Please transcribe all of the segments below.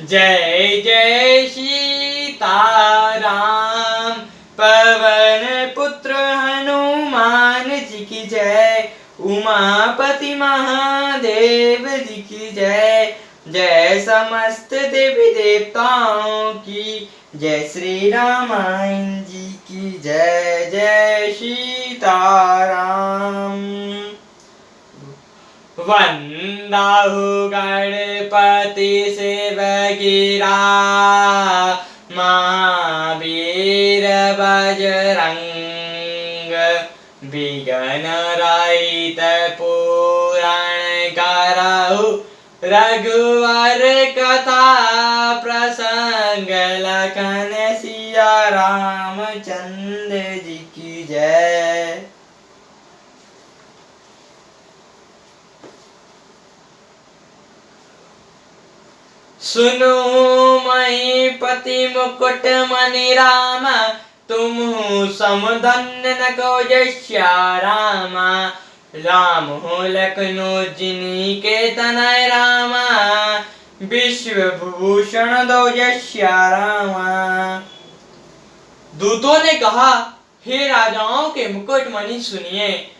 जय जय सीताराम। पवन पुत्र हनुमान जी की जय। उमापति महादेव जी की जय। जय समस्त देवी देवताओं की जय। श्री रामायण जी की जय। जय सीताराम। वंदाहु गणपति सेवगिरा महावीर बजरंग। विघ्न रहित पुराण करहु रघुवर कथा प्रसंग। लखन सिया रामचंद्र जी की जय। सुनो महीपति मुकुट मणि राम। तुमहु समधन्य न को जस्या राम। राम हो लखनो जिनी के तनय राम। विश्व भूषण दो जस्या राम। दूतों ने कहा, हे राजाओं के मुकुट मणि सुनिए,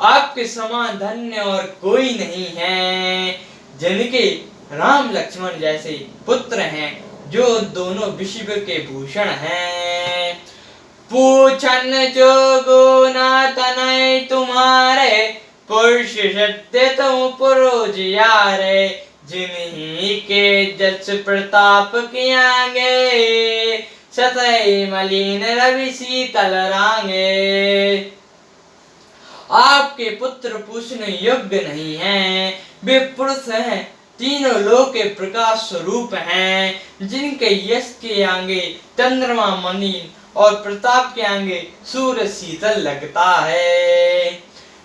आपके समान धन्य और कोई नहीं है, जिनके राम लक्ष्मण जैसे पुत्र हैं, जो दोनों विश्व के भूषण हैं। पूछन जोगो ना तनय तुम्हारे। पुरुष सत्य तुम पुरोजियारे। जिन्हीं के जस प्रताप के आगे। सतय मलिन रवि शीतल रांगे। आपके पुत्र पूछने योग्य नहीं हैं। वे पुरुष हैं, तीनों लोक के प्रकाश स्वरूप हैं, जिनके यश के आगे चंद्रमा मलिन और प्रताप के आगे सूर्य शीतल लगता है।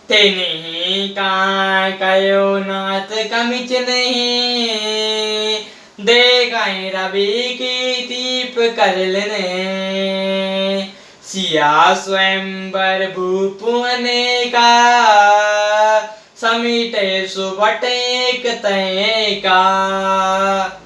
तेनी का कयो नाथ कमिच नहीं। देखाए रवि की दीप कर लेने। सिया स्वयंवर भूपुने का। समीटे सुबट एक तय का।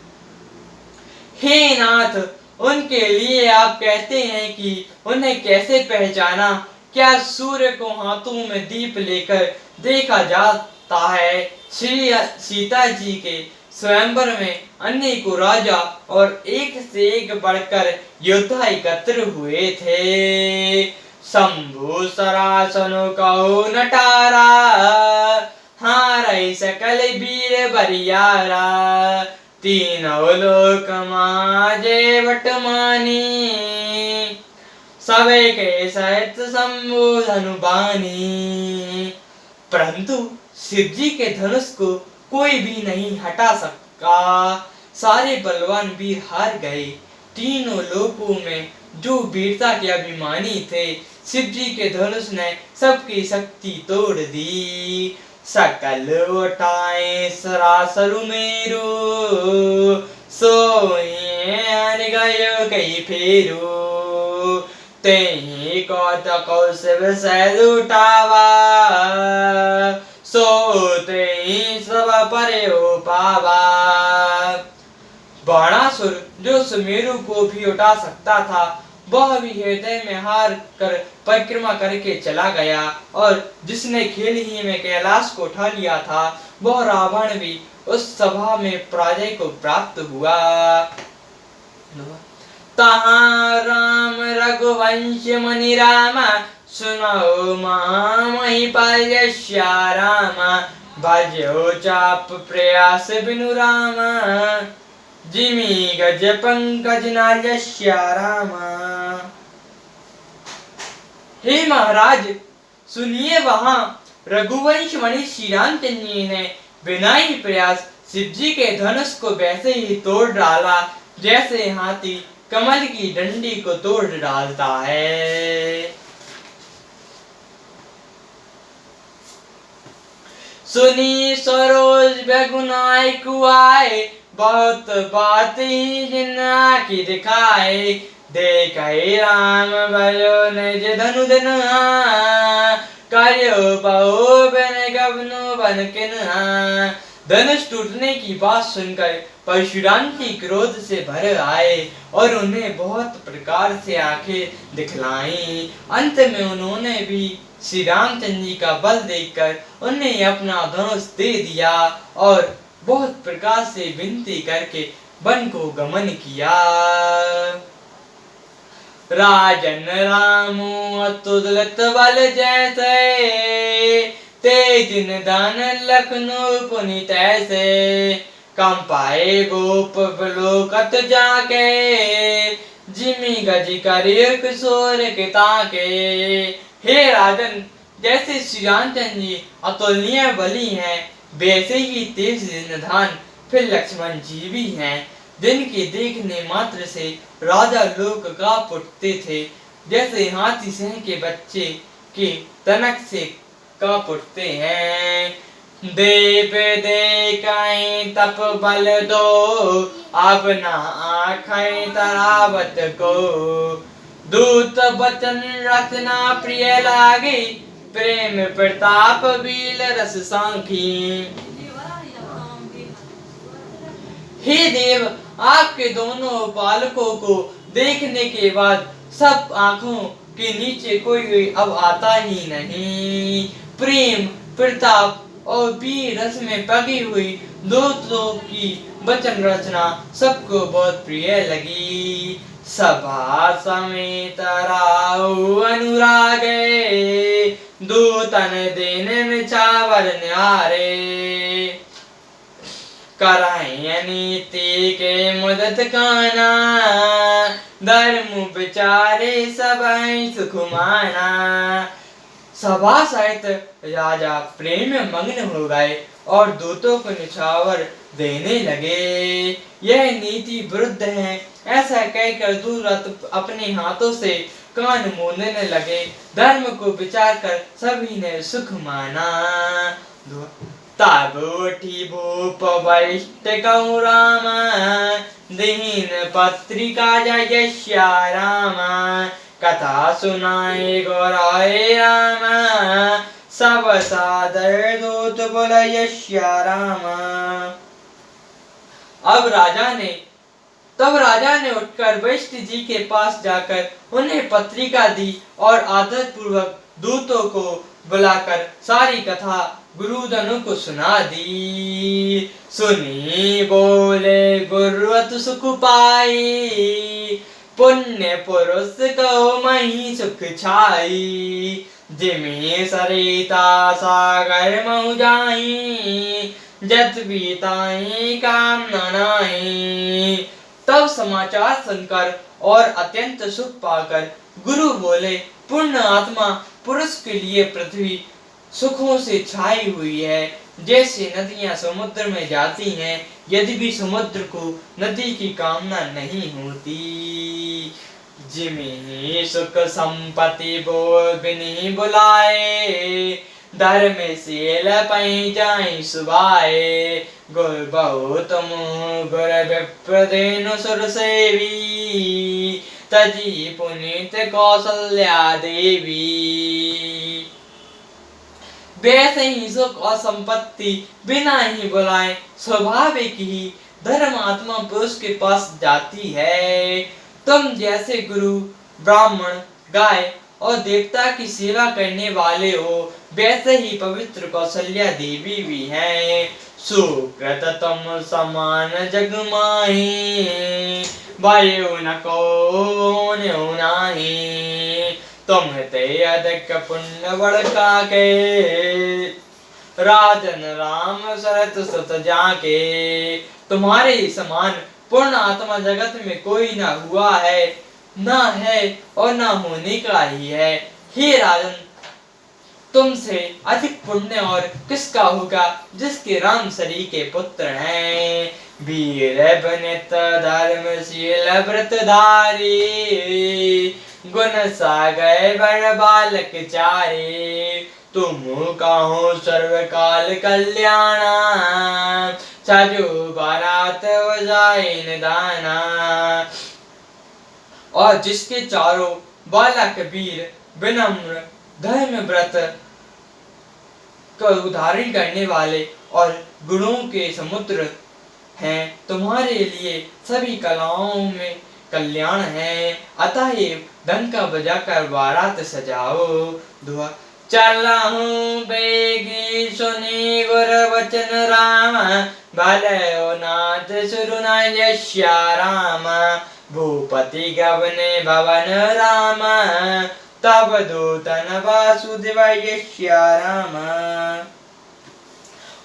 हे नाथ, उनके लिए आप कहते हैं कि उन्हें कैसे पहचाना। क्या सूर्य को हाथों में दीप लेकर देखा जाता है। श्री सीता जी के स्वयंवर में अनेकों राजा और एक से एक बढ़कर योद्धा एकत्र हुए थे। शंभु सरासनो कहो नटारा। हारै सकल वीर बरियारा। तीनों लोक माजे वटमानी। सबे के सहित शंभु धनुबानी। परंतु शिव जी के धनुष को कोई भी नहीं हटा सका। सारे बलवान वीर हार गए। तीनों लोकों में जो वीरता के अभिमानी थे, शिव जी के धनुष ने सबकी शक्ति तोड़ दी। सकल उठाए सरासर मेरु। सोए हर गयो कई फेरू। तेहि कौतको शिव सैद उठावा। सोते सब परे हो पावा। बाणासुर जो सुमेरु को भी उठा सकता था, वह भी हृदय में हार कर परिक्रमा करके चला गया। और जिसने खेल ही में कैलाश को उठा लिया था, वह रावण भी उस सभा में पराजय को प्राप्त हुआ। तहाँ राम रघुवंश मणि रामा। सुनो महीपल यस्या रामा। भजो चाप प्रयास बिनु रामा। जिमि गज पंकज न यस्या रामा। हे महाराज, सुनिए, वहां रघुवंश मणि श्री रामचंद्र जी ने बिना ही प्रयास शिव जी के धनुष को वैसे ही तोड़ डाला, जैसे हाथी कमल की डंडी को तोड़ डालता है। सुनी सरोज बेगुनाय कुआए। बहुत बात ही जिन्ना की दिखाए। देखे राम भयो निज धनु धनुआ। करियो बहु बन गबनु बन किन्हा। धनुष टूटने की बात सुनकर परशुराम की क्रोध से भर आए और उन्हें बहुत प्रकार से आंखें दिखलाई। अंत में उन्होंने भी श्री रामचंद्र जी का बल देखकर उन्हें अपना धनुष दे दिया और बहुत प्रकार से विनती करके वन को गमन किया। राजन रामो अतुलित बल जैसे, तेज निधान लखनऊ पुनि तैसे, कम पाए गोप बिलोकत जाके, जिमि गज करिय किशोर के ताके। हे राजन, जैसे श्री रामचंद्र जी अतुलनीय बली हैं, वैसे ही तेज निधान फिर लक्ष्मण जी भी हैं, जिनके देखने मात्र से राजा लोग कांप उठते थे, जैसे हाथी सिंह के बच्चे के तनक से कांप उठते हैं। देव देखै तप बल दो, अब ना आँखें तरावत को, दूत बचन रचना प्रिय लागे, प्रेम प्रताप बील रस सांखी। हे देव, आपके दोनों बालकों को देखने के बाद सब आंखों के नीचे कोई अब आता ही नहीं। प्रेम प्रताप और वीर रस में पगी हुई दोस्तों की वचन रचना सबको बहुत प्रिय लगी। सभा समेत राउ अनुरागे, दूतन दिन निछावर न्यारे, कराई नीति के मदद काना, धर्म विचारे सबई सुख माना। सभा सहित राजा प्रेम में मग्न हो गए और दूतों को निछावर देने लगे। यह नीति विरुद्ध है, ऐसा कहकर दूत अपने हाथों से कान मूंदने लगे। धर्म को विचार कर सभी ने सुख माना। तब उठी भूप वरिष्ठ कहु रामा, दीन पत्रिका जय रामा, कथा सुनाए गौराए रामा, सब सादर दूत बोले रामा। तब राजा ने उठकर वशिष्ठ जी के पास जाकर उन्हें पत्रिका दी और आदर पूर्वक दूतों को बुलाकर सारी कथा गुरुजनों को सुना दी। सुनी बोले गुरुअत सुख पाई, पुण्य पुरुष को मही सुख छाई, जिमि सरिता सागर महु जाई, जत बीताई काम नाई। तब समाचार सुनकर और अत्यंत सुख पाकर गुरु बोले, पूर्ण आत्मा पुरुष के लिए पृथ्वी सुखों से छाई हुई है, जैसे नदियां समुद्र में जाती हैं, यदि भी समुद्र को नदी की कामना नहीं होती। जिमि सुख संपत्ति बोल बिनि बुलाए, धर्मशील पै जाई सुभाए, गुर बहुत गुर विप्रदेनु सुर सेवी, तजी पुनीत कौशल्या देवी। वैसे ही सुख और संपत्ति बिना ही बुलाए स्वाभाविक ही धर्मात्मा पुरुष के पास जाती है। तुम जैसे गुरु, ब्राह्मण, गाय और देवता की सेवा करने वाले हो, वैसे ही पवित्र कौशल्या देवी भी हैं। सुकृत तुम समान जग माही, वायु न को नाही, तुम ते अधिक पुण्य बड़का के, राजन राम शरत सुत जाके। तुम्हारे समान पूर्ण आत्मा जगत में कोई ना हुआ है, ना है और ना होने का ही है। हे राजन, तुमसे अधिक पुण्य और किसका होगा, जिसके राम सरी के पुत्र हैं। वीर बनित धर्मशील व्रतधारी, गुण सागर बर बालक चारे, तुम कहो सर्वकाल कल्याणा, छजो बारात वजाए निदाना। और जिसके चारों बालक वीर, विनम्र, धर्म व्रत का उदाहरण करने वाले और गुणों के समुद्र हैं। तुम्हारे लिए सभी कलाओं में कल्याण है, अतएव डंका बजाकर बारात सजाओ। दुआ चला हूँ बेगी सुनी गुर वचन राम, भले नाथ सुरुना यश्या राम, भूपति गवने भवन राम, तब दूतन वासुदेव यश्या राम।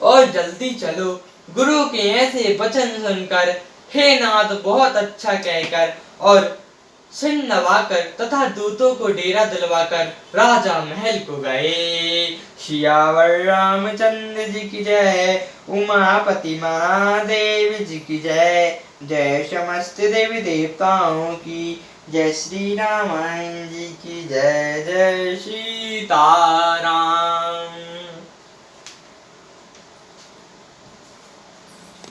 और जल्दी चलो, गुरु के ऐसे वचन सुनकर हे नाथ बहुत अच्छा कहकर और सिर नवाकर तथा दूतों को डेरा दिलवाकर राजा महल को गए। सियावर रामचंद्र जी की जय, उमापति महादेव जी की जय, जय समस्त देवी देवताओं की, जय श्री रामायण जी की जय, जय सीताराम।